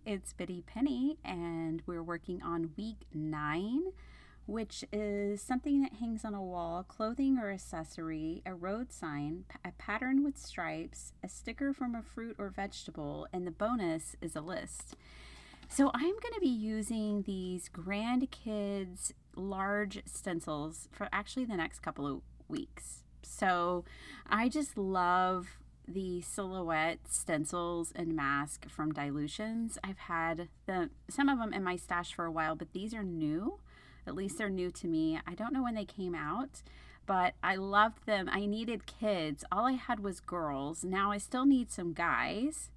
it's Biddy Penny, and we're working on week 9, which is something that hangs on a wall, clothing or accessory, a road sign, a pattern with stripes, a sticker from a fruit or vegetable, and the bonus is a list. So I'm going to be using these grandkids large stencils for actually the next couple of weeks. So I just love the silhouette stencils and mask from Dilutions. I've had some of them in my stash for a while, but these are new. At least they're new to me. I don't know when they came out, but I loved them. I needed kids. All I had was girls. Now I still need some guys,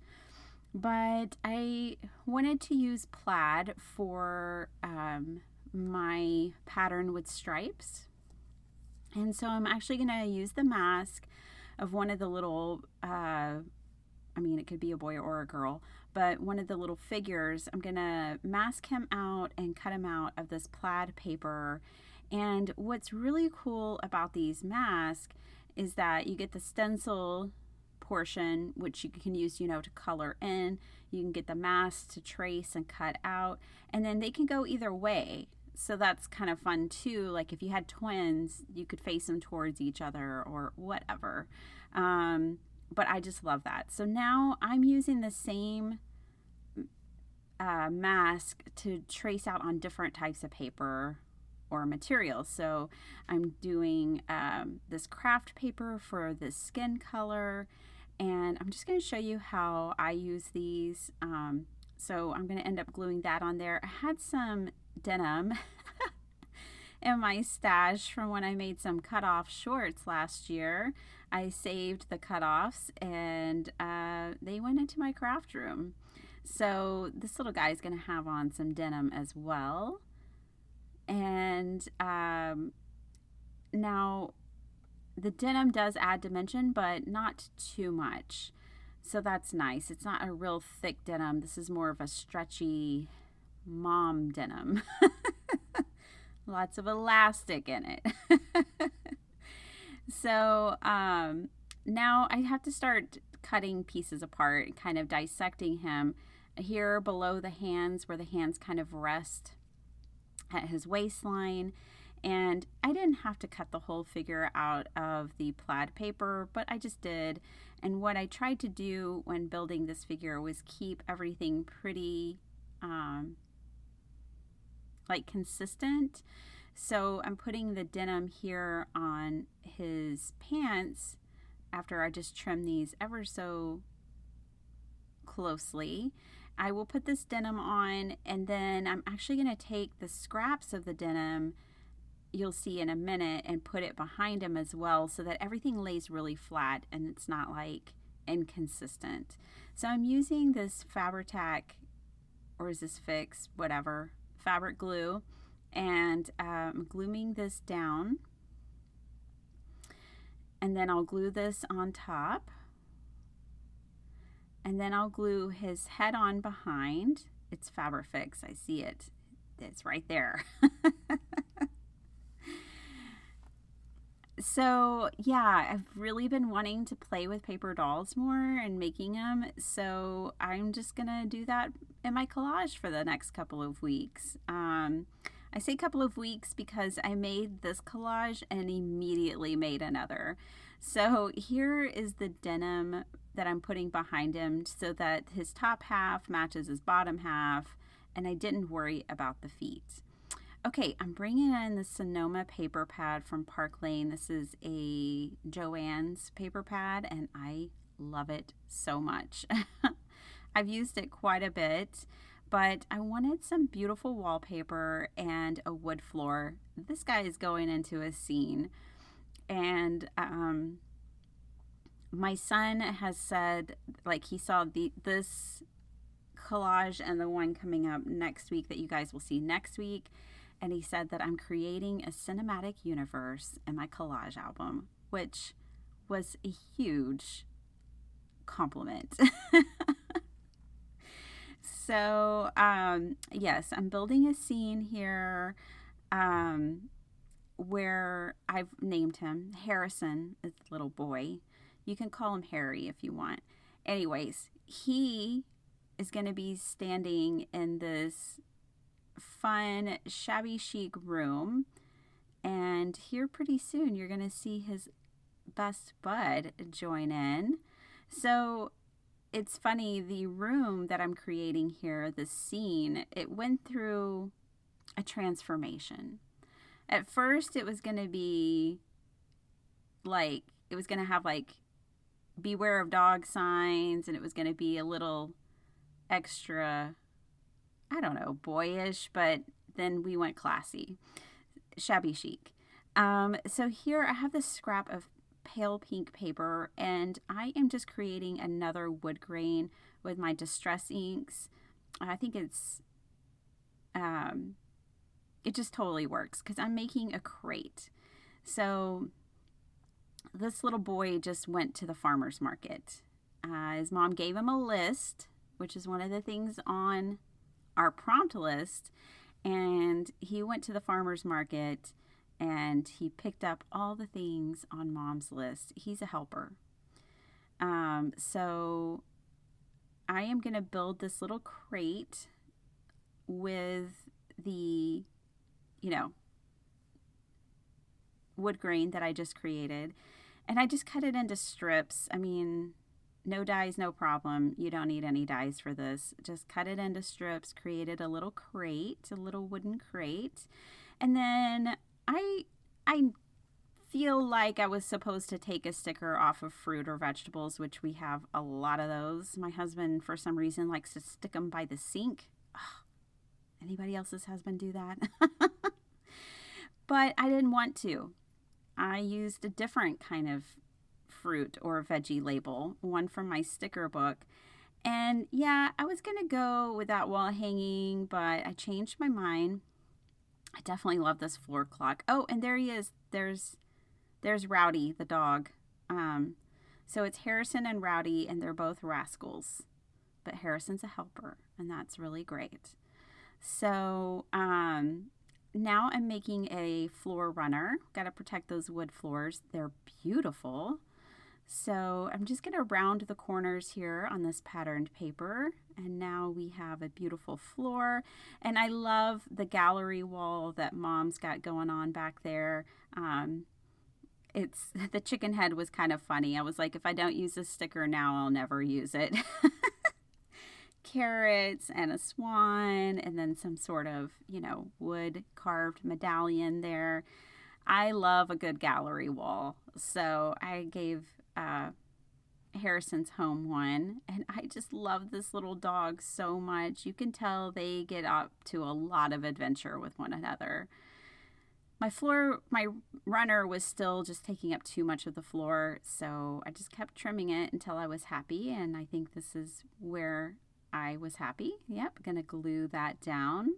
but I wanted to use plaid for my pattern with stripes. And so I'm actually going to use the mask of one of the little, it could be a boy or a girl, but one of the little figures. I'm going to mask him out and cut him out of this plaid paper. And what's really cool about these masks is that you get the stencil portion, which you can use, to color in. You can get the mask to trace and cut out, and then they can go either way. So that's kind of fun too. Like if you had twins, you could face them towards each other or whatever. But I just love that. So now I'm using the same mask to trace out on different types of paper or materials. So I'm doing this craft paper for this skin color, and I'm just going to show you how I use these. So I'm going to end up gluing that on there. I had some denim in my stash from when I made some cutoff shorts last year. I saved the cutoffs, and they went into my craft room. So this little guy is going to have on some denim as well. And now the denim does add dimension, but not too much. So that's nice. It's not a real thick denim. This is more of a stretchy mom denim. Lots of elastic in it. So now I have to start cutting pieces apart and kind of dissecting him. Here below the hands, where the hands kind of rest at his waistline. And I didn't have to cut the whole figure out of the plaid paper, but I just did. And what I tried to do when building this figure was keep everything pretty consistent. So I'm putting the denim here on his pants after I just trim these ever so closely. I will put this denim on, and then I'm actually going to take the scraps of the denim, you'll see in a minute, and put it behind him as well, so that everything lays really flat and it's not like inconsistent. So I'm using this Fabri-Tac, or is this Fix, whatever, fabric glue, and I'm gluing this down, and then I'll glue this on top, and then I'll glue his head on behind. It's Fabri-Fix, I see it, it's right there. So yeah, I've really been wanting to play with paper dolls more and making them, so I'm just gonna do that in my collage for the next couple of weeks. I say couple of weeks because I made this collage and immediately made another. So here is the denim that I'm putting behind him so that his top half matches his bottom half, and I didn't worry about the feet. Okay, I'm bringing in the Sonoma paper pad from Park Lane. This is a Joann's paper pad, and I love it so much. I've used it quite a bit, but I wanted some beautiful wallpaper and a wood floor. This guy is going into a scene, and my son has said, like, he saw this collage and the one coming up next week that you guys will see next week, and he said that I'm creating a cinematic universe in my collage album, which was a huge compliment. So, yes, I'm building a scene here where I've named him Harrison, a little boy. You can call him Harry if you want. Anyways, he is going to be standing in this fun, shabby chic room. And here pretty soon, you're going to see his best bud join in. So it's funny, the room that I'm creating here, the scene, it went through a transformation. At first, it was going to be like, it was going to have like beware of dog signs, and it was going to be a little extra, I don't know, boyish, but then we went classy, shabby chic. So here I have this scrap of pale pink paper, and I am just creating another wood grain with my distress inks. I think it just totally works because I'm making a crate. So this little boy just went to the farmer's market. His mom gave him a list, which is one of the things on our prompt list, and he went to the farmer's market and he picked up all the things on mom's list. He's a helper. So I am going to build this little crate with the, wood grain that I just created. And I just cut it into strips. I mean, no dies, no problem. You don't need any dies for this. Just cut it into strips, created a little crate, a little wooden crate. And then I feel like I was supposed to take a sticker off of fruit or vegetables, which we have a lot of those. My husband, for some reason, likes to stick them by the sink. Ugh. Anybody else's husband do that? But I didn't want to. I used a different kind of fruit or veggie label, one from my sticker book. And yeah, I was going to go with that wall hanging, but I changed my mind. I definitely love this floor clock. Oh, and there he is. There's Rowdy, the dog. So it's Harrison and Rowdy, and they're both rascals. But Harrison's a helper, and that's really great. So now I'm making a floor runner. Got to protect those wood floors. They're beautiful. So I'm just going to round the corners here on this patterned paper. And now we have a beautiful floor. And I love the gallery wall that Mom's got going on back there. The chicken head was kind of funny. I was like, if I don't use this sticker now, I'll never use it. Carrots and a swan, and then some sort of, wood carved medallion there. I love a good gallery wall. So I gave Harrison's home one, and I just love this little dog so much. You can tell they get up to a lot of adventure with one another. My runner was still just taking up too much of the floor, so I just kept trimming it until I was happy, and I think this is where I was happy. Yep, gonna glue that down.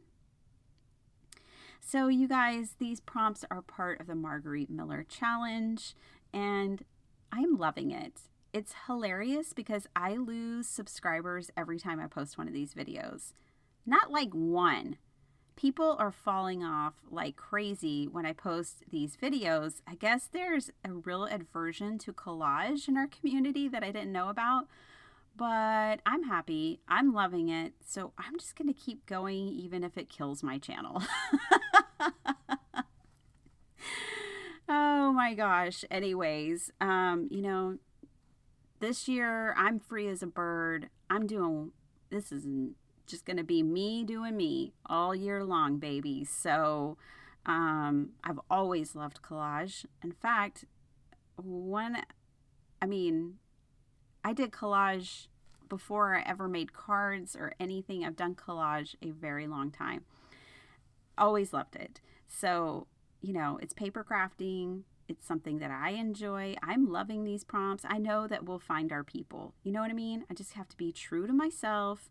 So you guys, these prompts are part of the Margaret Miller challenge, and I'm loving it. It's hilarious because I lose subscribers every time I post one of these videos. Not like one. People are falling off like crazy when I post these videos. I guess there's a real aversion to collage in our community that I didn't know about, but I'm happy. I'm loving it. So I'm just going to keep going even if it kills my channel. Oh my gosh. Anyways, this year I'm free as a bird. This is just going to be me doing me all year long, baby. So I've always loved collage. In fact, I did collage before I ever made cards or anything. I've done collage a very long time. Always loved it. So, it's paper crafting. It's something that I enjoy. I'm loving these prompts. I know that we'll find our people. You know what I mean? I just have to be true to myself,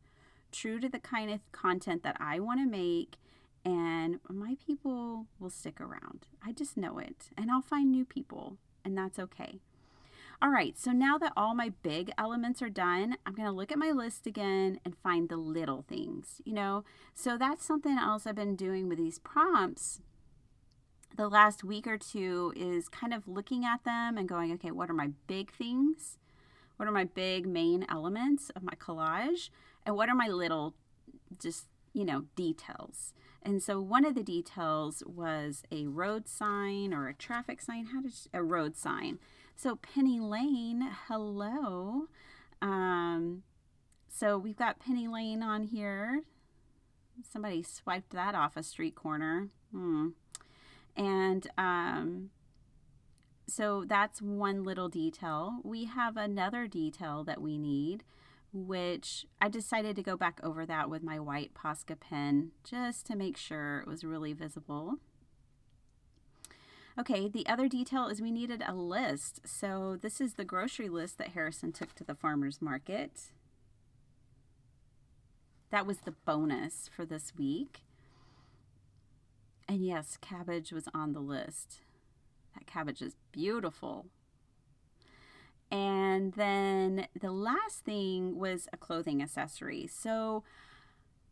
true to the kind of content that I want to make, and my people will stick around. I just know it. And I'll find new people, and that's okay. All right, so now that all my big elements are done, I'm going to look at my list again and find the little things, So that's something else I've been doing with these prompts the last week or two, is kind of looking at them and going, okay, what are my big things? What are my big main elements of my collage? And what are my little, just, details? And so one of the details was a road sign or a traffic sign. A road sign. So Penny Lane, hello. So we've got Penny Lane on here. Somebody swiped that off a street corner. And so that's one little detail. We have another detail that we need, which I decided to go back over that with my white Posca pen just to make sure it was really visible. Okay, the other detail is we needed a list. So this is the grocery list that Harrison took to the farmer's market. That was the bonus for this week. And yes, cabbage was on the list. That cabbage is beautiful. And then the last thing was a clothing accessory. So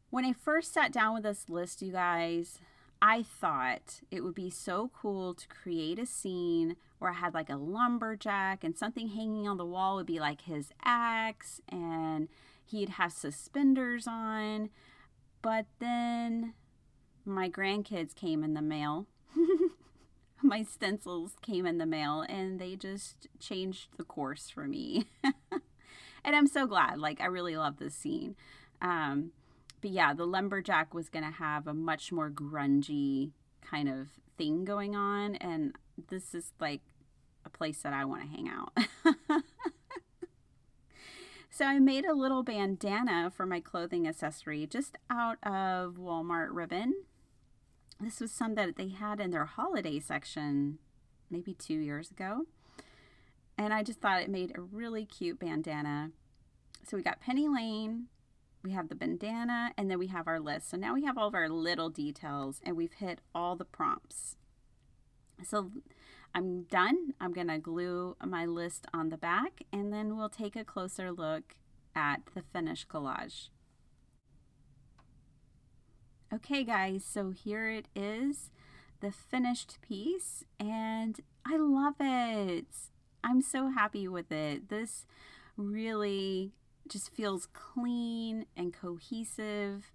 when I first sat down with this list, you guys, I thought it would be so cool to create a scene where I had like a lumberjack and something hanging on the wall would be like his axe and he'd have suspenders on. But then my grandkids came in the mail. My stencils came in the mail and they just changed the course for me. And I'm so glad. Like, I really love this scene. But yeah, the lumberjack was going to have a much more grungy kind of thing going on. And this is like a place that I want to hang out. So I made a little bandana for my clothing accessory just out of Walmart ribbon. This was some that they had in their holiday section maybe 2 years ago. And I just thought it made a really cute bandana. So we got Penny Lane, we have the bandana, and then we have our list. So now we have all of our little details and we've hit all the prompts. So I'm done. I'm going to glue my list on the back and then we'll take a closer look at the finished collage. Okay guys, so here it is, the finished piece, and I love it. I'm so happy with it. This really just feels clean and cohesive.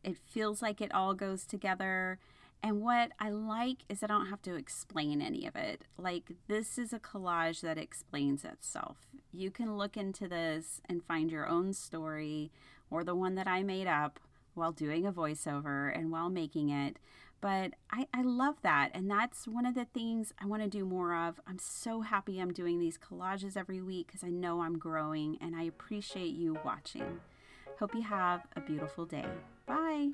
It feels like it all goes together. And what I like is I don't have to explain any of it. Like, this is a collage that explains itself. You can look into this and find your own story or the one that I made up while doing a voiceover and while making it. But I love that. And that's one of the things I want to do more of. I'm so happy I'm doing these collages every week because I know I'm growing and I appreciate you watching. Hope you have a beautiful day. Bye.